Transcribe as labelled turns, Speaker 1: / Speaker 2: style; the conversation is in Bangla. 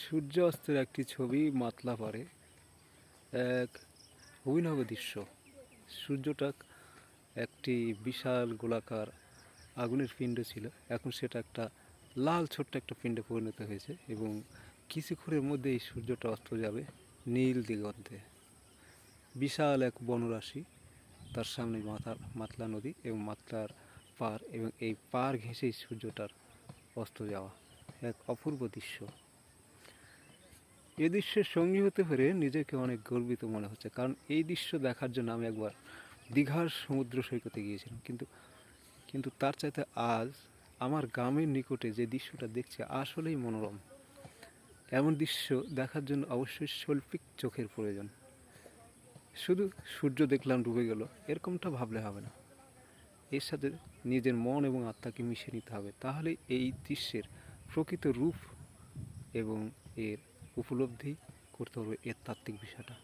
Speaker 1: সূর্য অস্তের একটি ছবি মাতলা পারে এক অভিনব দৃশ্য। সূর্যটা একটি বিশাল গোলাকার আগুনের পিণ্ড ছিল, এখন সেটা একটা লাল ছোট্ট একটা পিণ্ডে পরিণত হয়েছে এবং কিছুক্ষণের মধ্যে এই সূর্যটা অস্ত যাবে নীল দিগন্তে। বিশাল এক বনরাশি, তার সামনে মাতলা নদী এবং মাতলার পার, এবং এই পার ঘেঁষেই সূর্যটার অস্ত যাওয়া এক অপূর্ব দৃশ্য। এই দৃশ্যের সঙ্গী হতে পেরে নিজেকে অনেক গর্বিত মনে হচ্ছে, কারণ এই দৃশ্য দেখার জন্য আমি একবার দীঘার সমুদ্র সৈকতে গিয়েছিলাম, কিন্তু তার চাইতে আজ আমার গ্রামের নিকটে যে দৃশ্যটা দেখছি আসলেই মনোরম। এমন দৃশ্য দেখার জন্য অবশ্যই শৈল্পিক চোখের প্রয়োজন। শুধু সূর্য দেখলাম ডুবে গেল এরকমটা ভাবলে হবে না, এর সাথে নিজের মন এবং আত্মাকে মিশিয়ে নিতে হবে, তাহলে এই দৃশ্যের প্রকৃত রূপ এবং এর উপলব্ধি করতে হবে এর তাত্ত্বিক বিষয়টা।